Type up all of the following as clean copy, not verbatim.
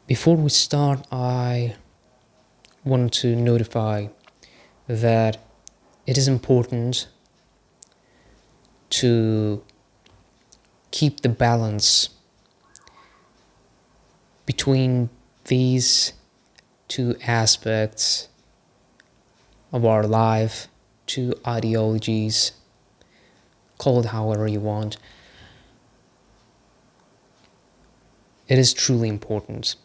Before we start, I want to notify that it is important to keep the balance between these two aspects of our life, two ideologies, call it however you want. It is truly important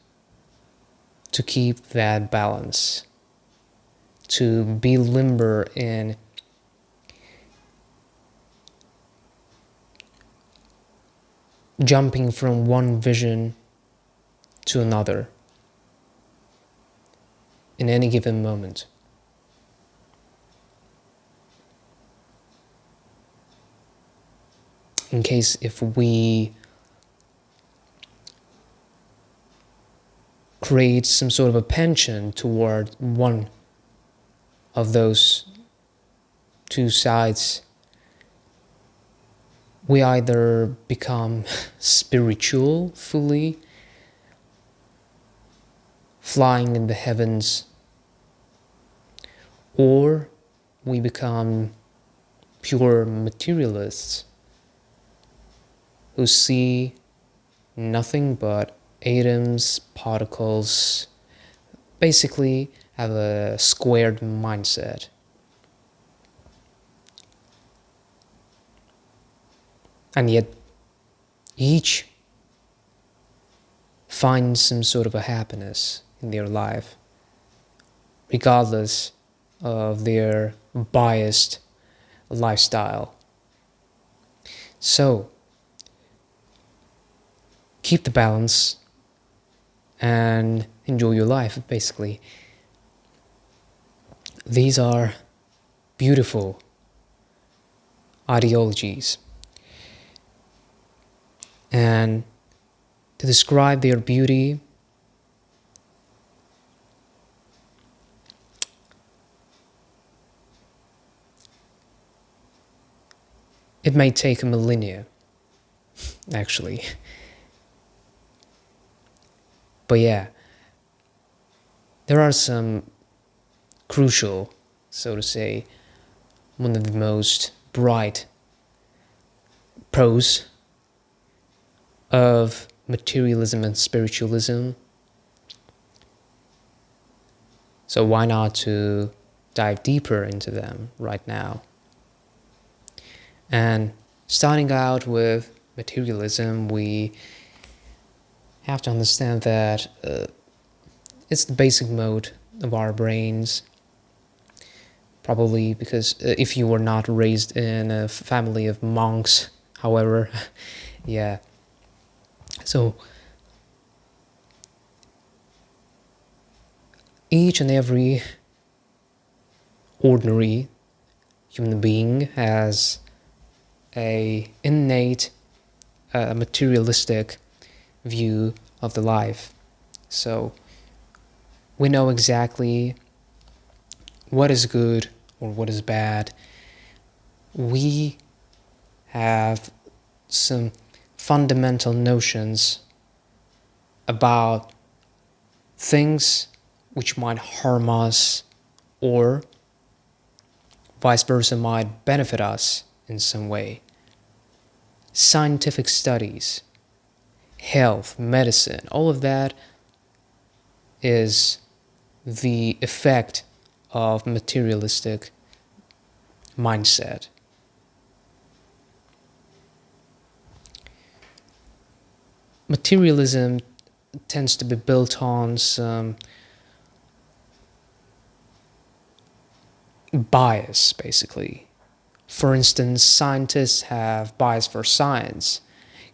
to keep that balance, to be limber in jumping from one vision to another in any given moment. In case if we create some sort of a penchant toward one of those two sides, we either become spiritual fully, flying in the heavens, or we become pure materialists who see nothing but atoms, particles, basically have a squared mindset. And yet each finds some sort of a happiness in their life, regardless of their biased lifestyle. So, keep the balance and enjoy your life, basically. These are beautiful ideologies. And to describe their beauty, it may take a millennia, actually. But yeah, there are some crucial, so to say, one of the most bright pros of materialism and spiritualism. So why not to dive deeper into them right now? And starting out with materialism, we have to understand that it's the basic mode of our brains. Probably because if you were not raised in a family of monks, however, yeah. So each and every ordinary human being has a innate materialistic view of the life. So we know exactly what is good or what is bad. We have some fundamental notions about things which might harm us or vice versa might benefit us in some way. Scientific studies, health, medicine, all of that is the effect of materialistic mindset. Materialism tends to be built on some bias, basically. For instance, scientists have bias for science,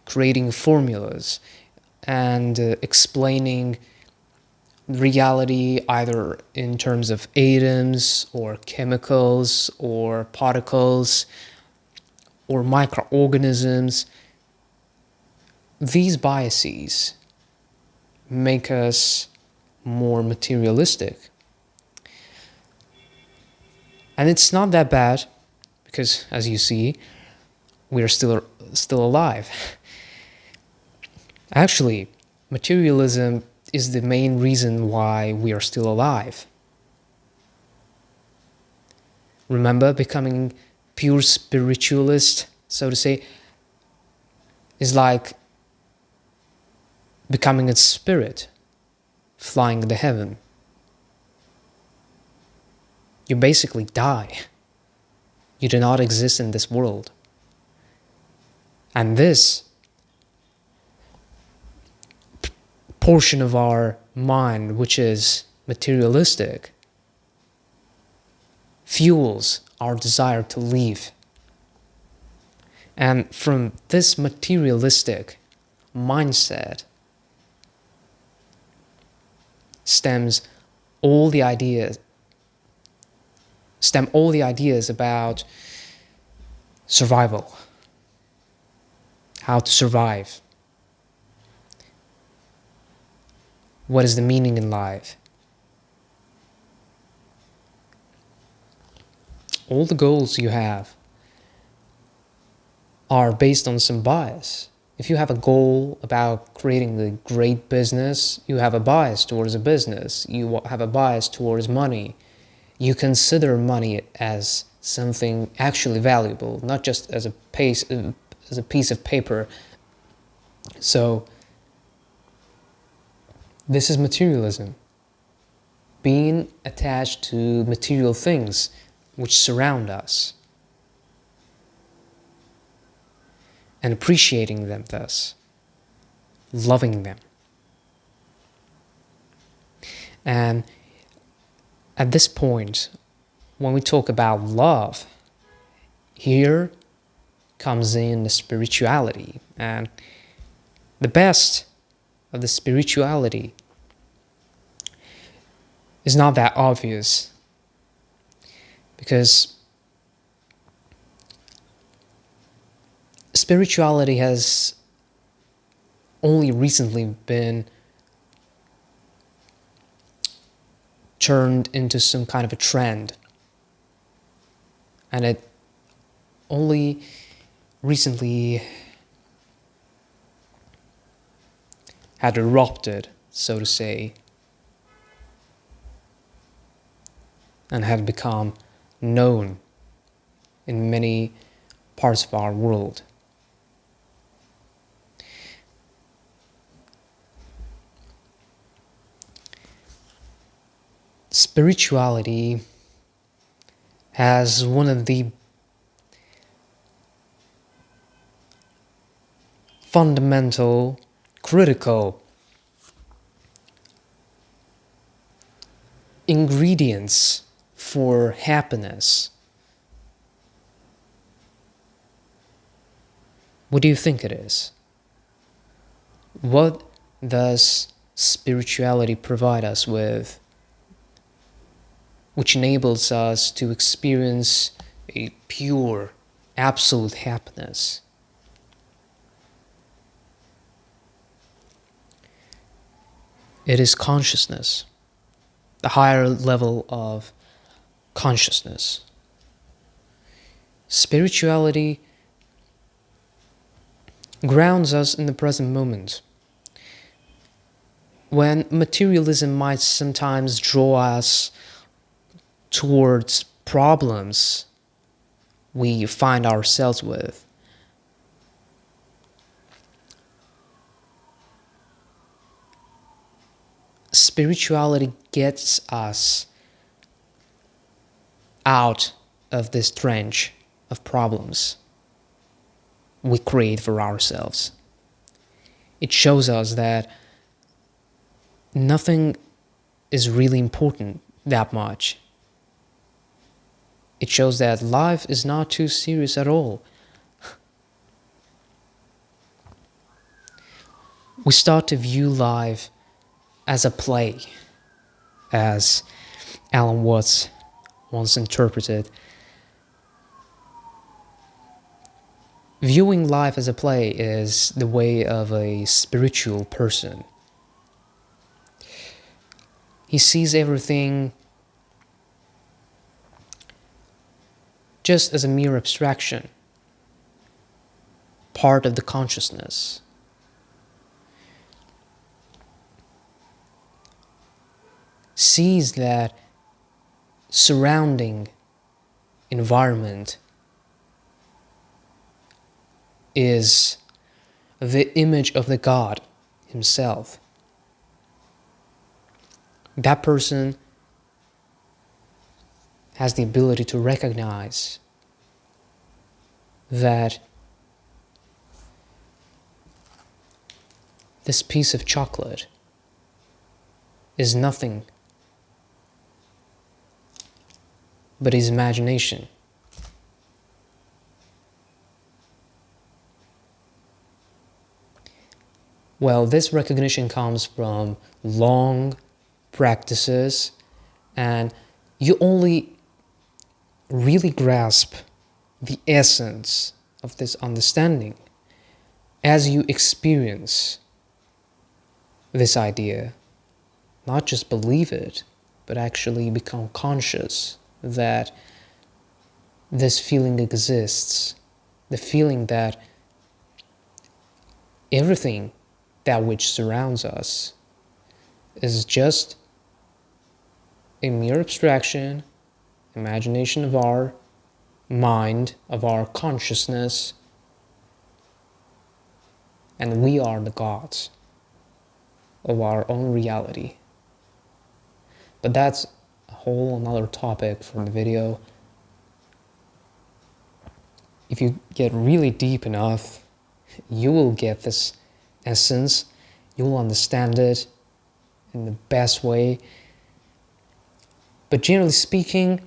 creating formulas and explaining reality either in terms of atoms or chemicals or particles or microorganisms. These biases make us more materialistic. And it's not that bad because, as you see, we're still alive. Actually, materialism is the main reason why we are still alive. Remember, becoming pure spiritualist, so to say, is like becoming a spirit flying into heaven. You basically die. You do not exist in this world. And this portion of our mind, which is materialistic, fuels our desire to leave. And from this materialistic mindset stem all the ideas about survival, how to survive, what is the meaning in life. All the goals you have are based on some bias. If you have a goal about creating a great business, you have a bias towards a business. You have a bias towards money. You consider money as something actually valuable, not just as a piece of paper. So this is materialism. Being attached to material things which surround us, and appreciating them thus, loving them. And at this point, when we talk about love, here comes in the spirituality. And the best of the spirituality is not that obvious, because spirituality has only recently been turned into some kind of a trend, and it only recently had erupted, so to say, and had become known in many parts of our world. Spirituality has one of the fundamental, critical ingredients for happiness. What do you think it is? What does spirituality provide us with, which enables us to experience a pure, absolute happiness? It is consciousness, the higher level of consciousness. Spirituality grounds us in the present moment. When materialism might sometimes draw us towards problems we find ourselves with, spirituality gets us out of this trench of problems we create for ourselves. It shows us that nothing is really important that much. It shows that life is not too serious at all. We start to view life as a play, as Alan Watts once interpreted. Viewing life as a play is the way of a spiritual person. He sees everything just as a mere abstraction, part of the consciousness. sees that surrounding environment is the image of the God himself, that person has the ability to recognize that this piece of chocolate is nothing but his imagination. Well, this recognition comes from long practices, and you only really grasp the essence of this understanding as you experience this idea. Not just believe it, but actually become conscious that this feeling exists. The feeling that everything that which surrounds us is just a mere abstraction, imagination of our mind, of our consciousness, and we are the gods of our own reality. But that's a whole another topic for the video. If you get really deep enough, you will get this essence, you will understand it in the best way. But generally speaking,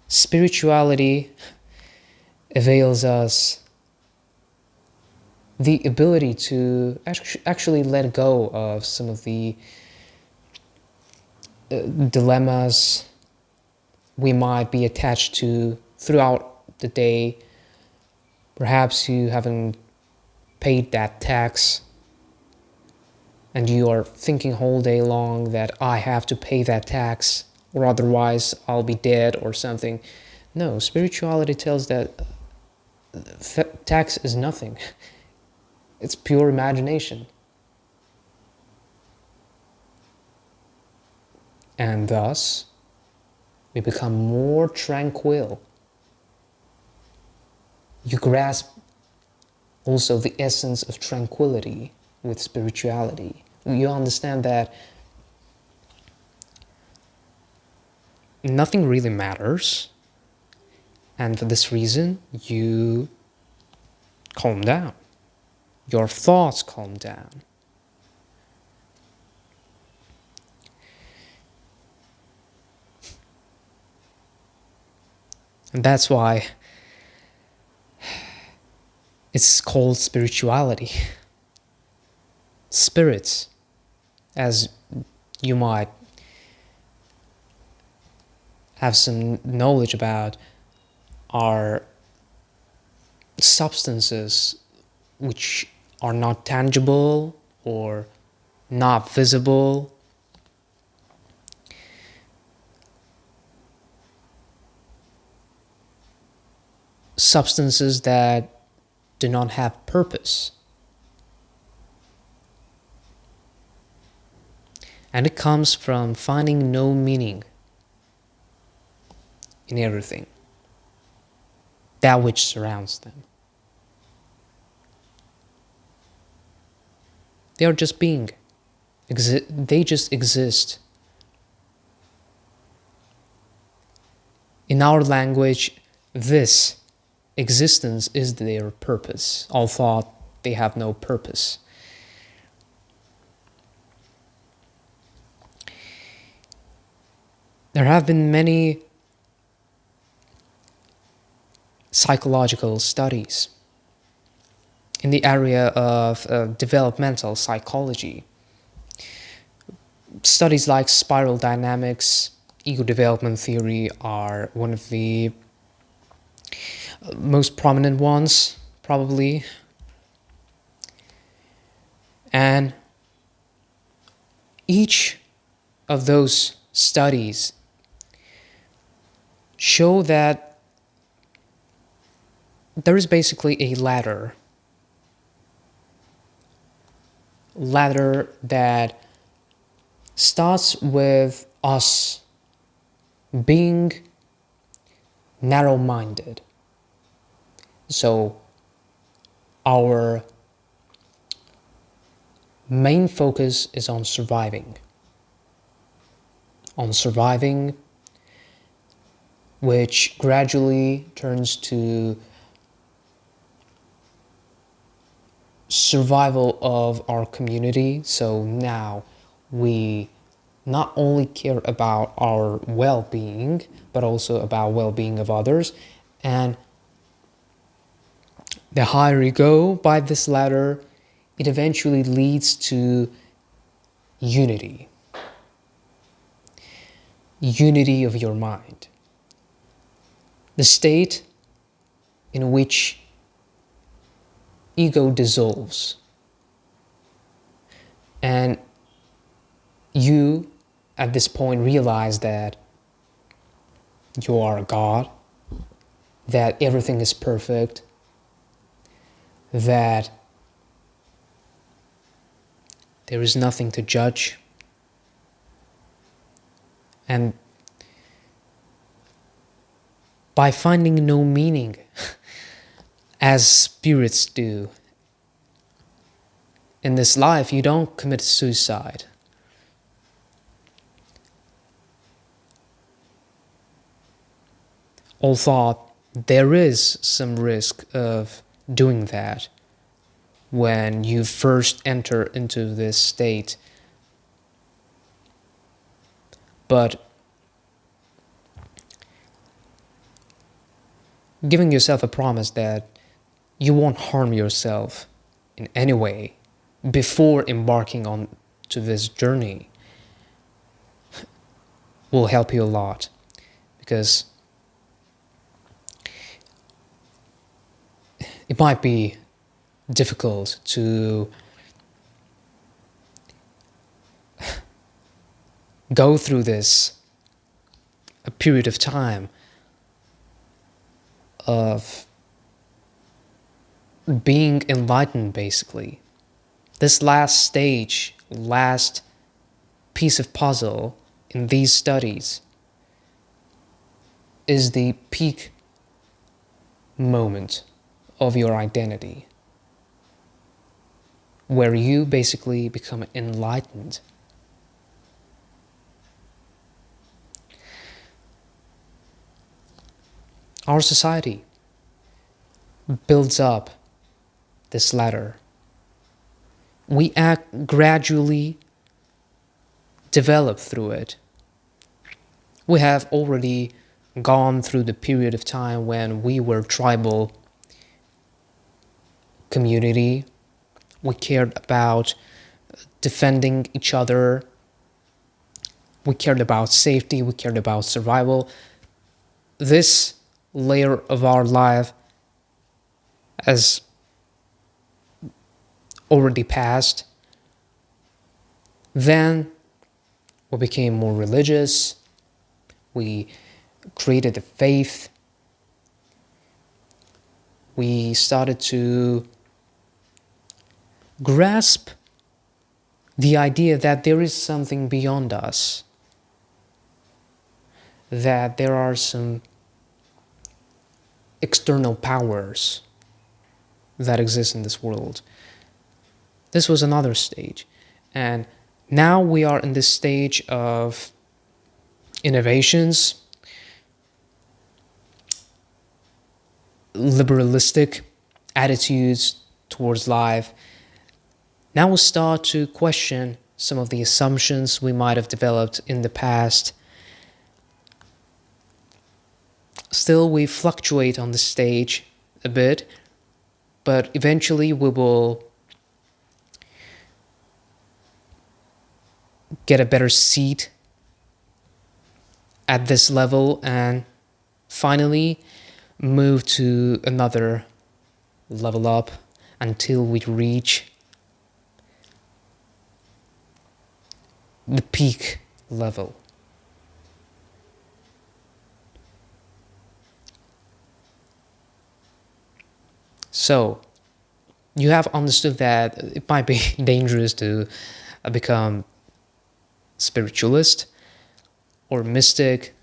spirituality avails us the ability to actually let go of some of the dilemmas we might be attached to throughout the day. Perhaps you haven't paid that tax and you are thinking whole day long that I have to pay that tax or otherwise I'll be dead or something. No, spirituality tells that tax is nothing. It's pure imagination. And thus, we become more tranquil. You grasp also the essence of tranquility with spirituality. You understand that nothing really matters, and for this reason, you calm down. Your thoughts calm down. And that's why it's called spirituality. Spirits, as you might have some knowledge about, are substances which are not tangible or not visible. Substances that do not have purpose. And it comes from finding no meaning in everything, that which surrounds them. They are just being. They just exist. In our language, this existence is their purpose. Althought, they have no purpose. There have been many psychological studies in the area of developmental psychology. Studies like spiral dynamics, ego development theory are one of the most prominent ones, probably. And each of those studies show that there is basically a ladder that starts with us being narrow-minded. So our main focus is on surviving, which gradually turns to survival of our community. So now we not only care about our well-being, but also about well-being of others. And the higher you go by this ladder, it eventually leads to unity. Unity of your mind. The state in which ego dissolves. And you, at this point, realize that you are a God, that everything is perfect, that there is nothing to judge. And by finding no meaning, as spirits do, in this life, you don't commit suicide. Althought, there is some risk of doing that when you first enter into this state. But giving yourself a promise that you won't harm yourself in any way before embarking on to this journey will help you a lot, because it might be difficult to go through this a period of time of being enlightened, basically. This last stage, last piece of puzzle in these studies is the peak moment of your identity, where you basically become enlightened. Our society builds up this ladder. We act gradually develop through it. We have already gone through the period of time when we were tribal community. We cared about defending each other. We cared about safety. We cared about survival. This layer of our life has already passed. Then we became more religious. We created a faith. We started to grasp the idea that there is something beyond us, that there are some external powers that exist in this world. This was another stage. And now we are in this stage of innovations, liberalistic attitudes towards life. Now we start to question some of the assumptions we might have developed in the past. Still, we fluctuate on the stage a bit, but eventually we will get a better seat at this level and finally move to another level up until we reach the peak level. So, you have understood that it might be dangerous to become spiritualist, or mystic,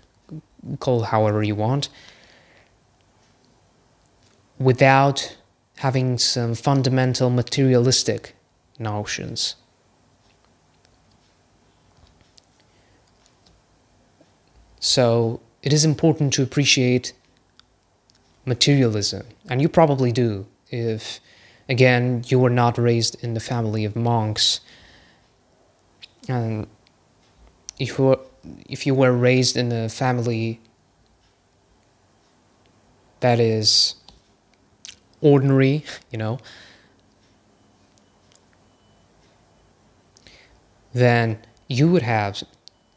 call it however you want, without having some fundamental materialistic notions. So it is important to appreciate materialism, and you probably do if, again, you were not raised in the family of monks, and if you were raised in a family that is ordinary, then you would have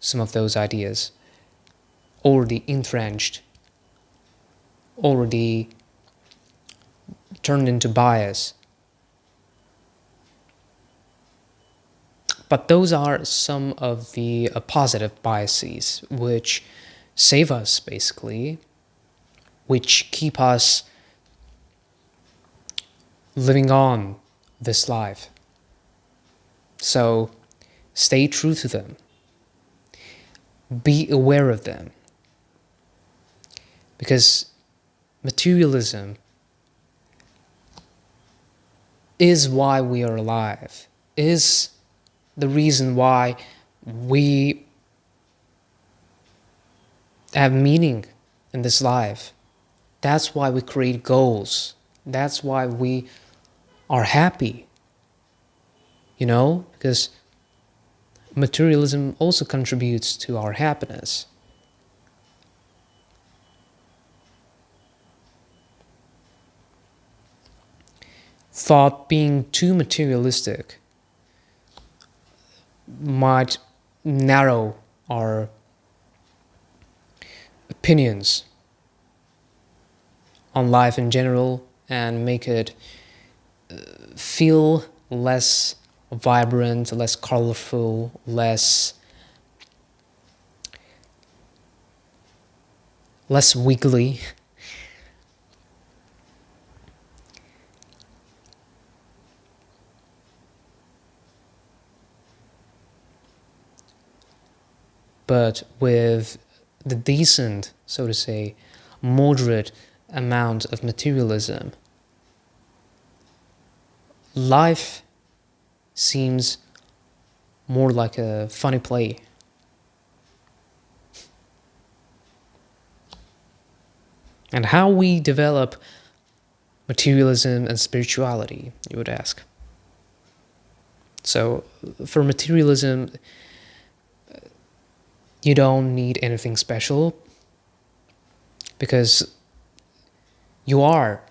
some of those ideas already entrenched, already turned into bias. But those are some of the positive biases which save us, basically, which keep us living on this life. So stay true to them. Be aware of them. Because materialism is why we are alive, is the reason why we have meaning in this life. That's why we create goals. That's why we are happy. Because materialism also contributes to our happiness. Thought being too materialistic might narrow our opinions on life in general and make it feel less vibrant, less colorful, less wiggly. But with the decent, so to say, moderate amount of materialism, life seems more like a funny play. And how we develop materialism and spirituality, you would ask. So for materialism, you don't need anything special because you are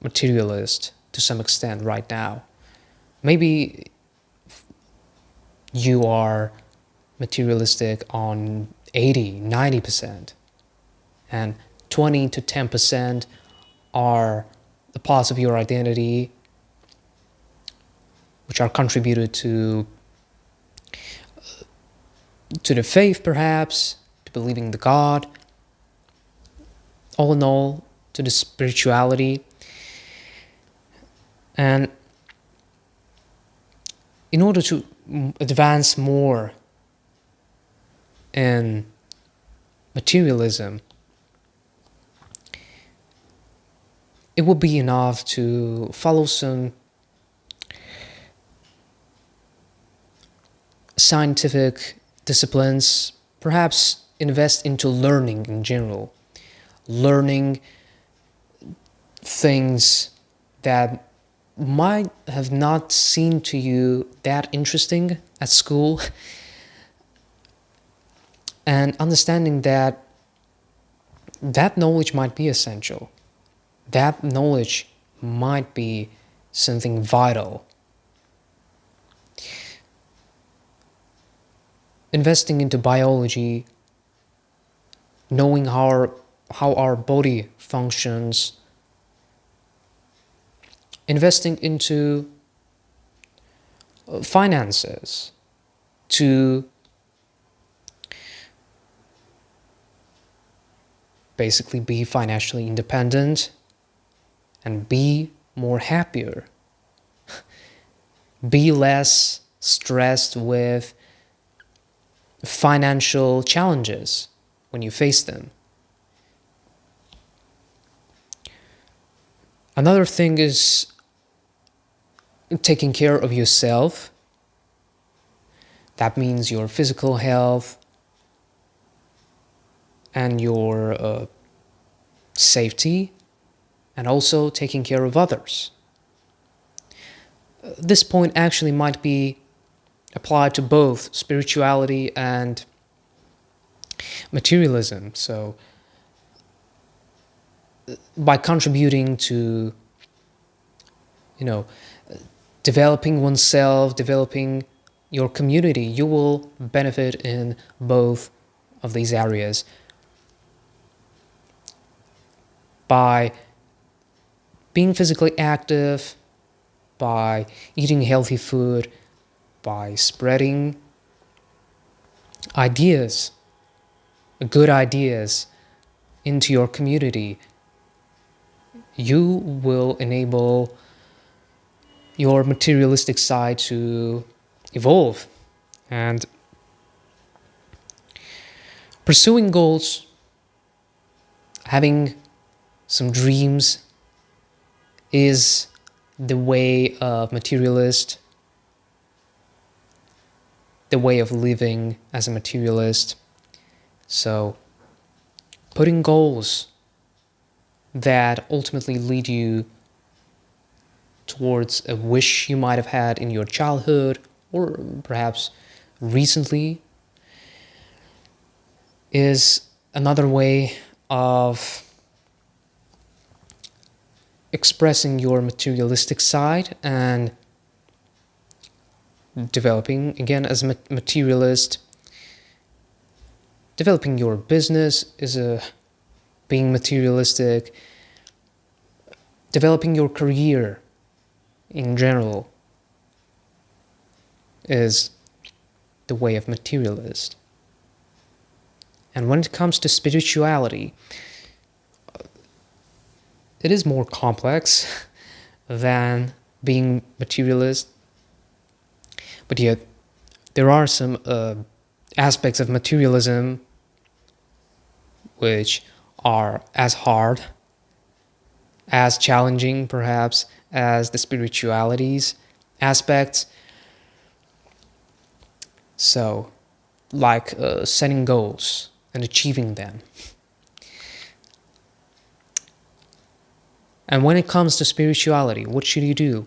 materialist to some extent right now. Maybe you are materialistic on 80, 90%, and 20 to 10% are the parts of your identity which are contributed to the faith, perhaps, to believing the God, all in all, to the spirituality. And in order to advance more in materialism, it would be enough to follow some scientific disciplines, perhaps invest into learning in general, learning things that might have not seemed to you that interesting at school, and understanding that knowledge might be essential, that knowledge might be something vital. Investing into biology, knowing how our body functions, investing into finances to basically be financially independent and be more happier, be less stressed with financial challenges when you face them. Another thing is taking care of yourself. That means your physical health and your safety, and also taking care of others. This point actually might be applied to both spirituality and materialism. So, by contributing to, developing oneself, developing your community, you will benefit in both of these areas. By being physically active, by eating healthy food, by spreading ideas, good ideas into your community, you will enable your materialistic side to evolve. And pursuing goals, having some dreams, is the way of materialist, the way of living as a materialist. So, putting goals that ultimately lead you towards a wish you might have had in your childhood or perhaps recently is another way of expressing your materialistic side and developing, again, as a materialist. Developing your business is being materialistic. Developing your career in general is the way of materialist. And when it comes to spirituality, it is more complex than being materialist. But yet, there are some aspects of materialism which are as hard, as challenging perhaps, as the spirituality's aspects. So, like setting goals and achieving them. And when it comes to spirituality, what should you do?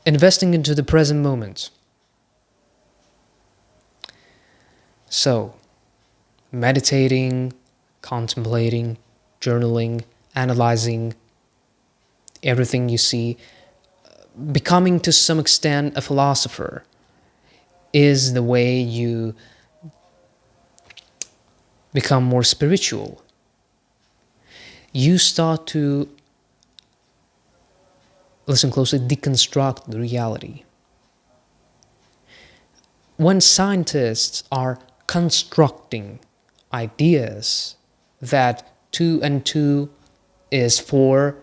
Investing into the present moment. So, meditating, contemplating, journaling, analyzing everything you see, becoming to some extent a philosopher is the way you become more spiritual. You start to, listen closely, deconstruct the reality. When scientists are constructing ideas that 2 and 2 is 4,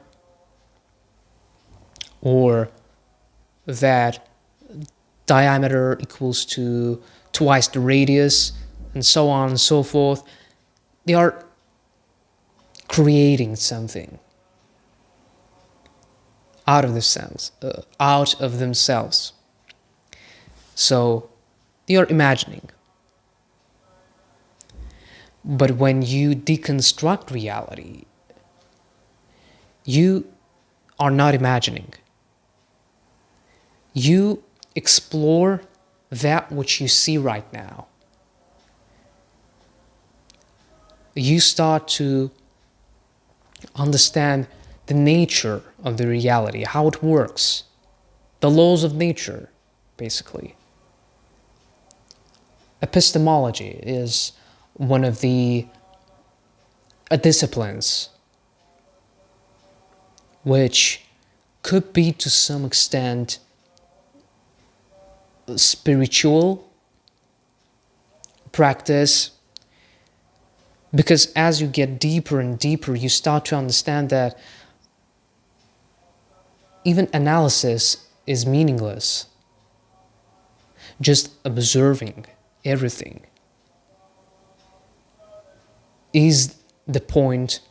or that diameter equals to twice the radius, and so on and so forth, they are creating something out of themselves. So they are imagining. But when you deconstruct reality, you are not imagining. You explore that which you see right now. You start to understand the nature of the reality, how it works, the laws of nature, basically. Epistemology is one of the disciplines which could be to some extent spiritual practice, because as you get deeper and deeper, you start to understand that even analysis is meaningless. just observing everything is the point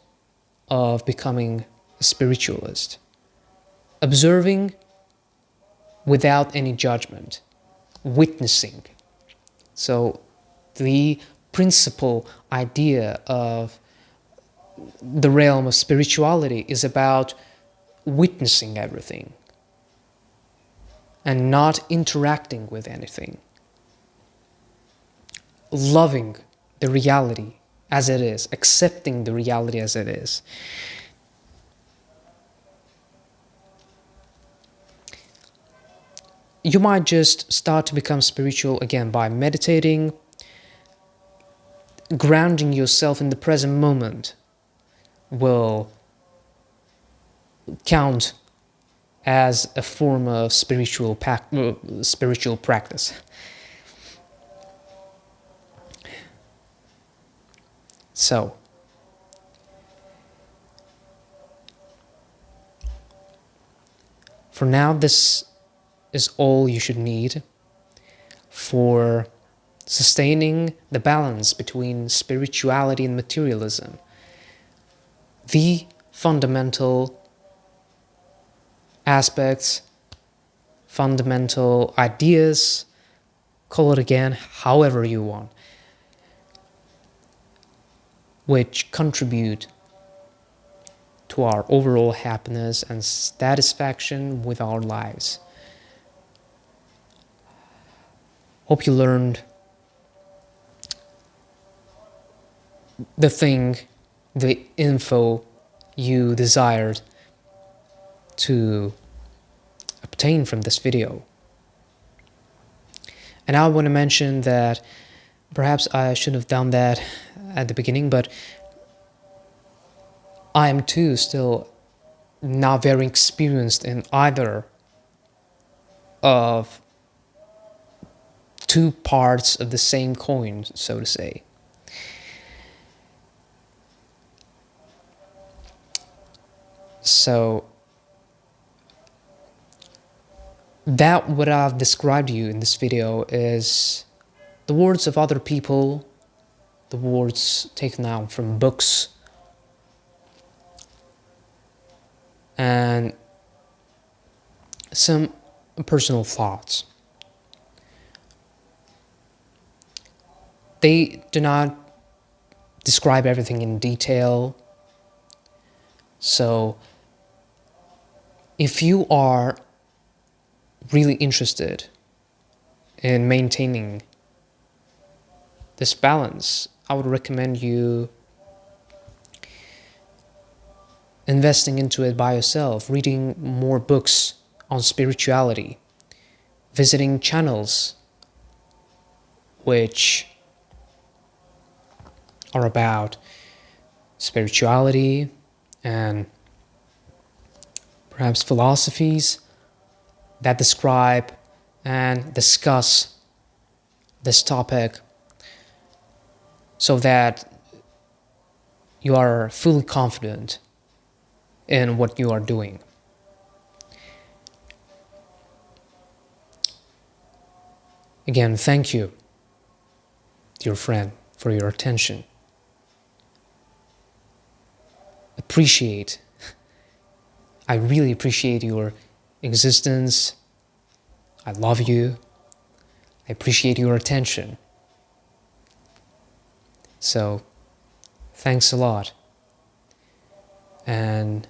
of becoming a spiritualist. Observing without any judgment, witnessing. So the principal idea of the realm of spirituality is about witnessing everything and not interacting with anything. Loving the reality as it is, accepting the reality as it is. You might just start to become spiritual again by meditating, grounding yourself in the present moment will count as a form of spiritual practice. So, for now, this is all you should need for sustaining the balance between spirituality and materialism. The fundamental aspects, fundamental ideas, call it again however you want, which contribute to our overall happiness and satisfaction with our lives. Hope you learned the info you desired to obtain from this video. And I want to mention that perhaps I should have done that at the beginning, but I am too still not very experienced in either of two parts of the same coin, so to say. So that what I've described to you in this video is the words of other people, the words taken out from books, and some personal thoughts. They do not describe everything in detail. So if you are really interested in maintaining this balance, I would recommend you investing into it by yourself, reading more books on spirituality, visiting channels which are about spirituality and perhaps philosophies that describe and discuss this topic so that you are fully confident in what you are doing. Again, thank you, dear friend, for your attention. I really appreciate your existence. I love you. I appreciate your attention. So, thanks a lot. And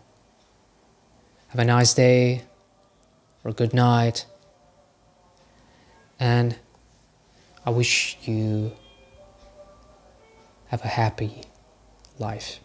have a nice day or good night. And I wish you have a happy life.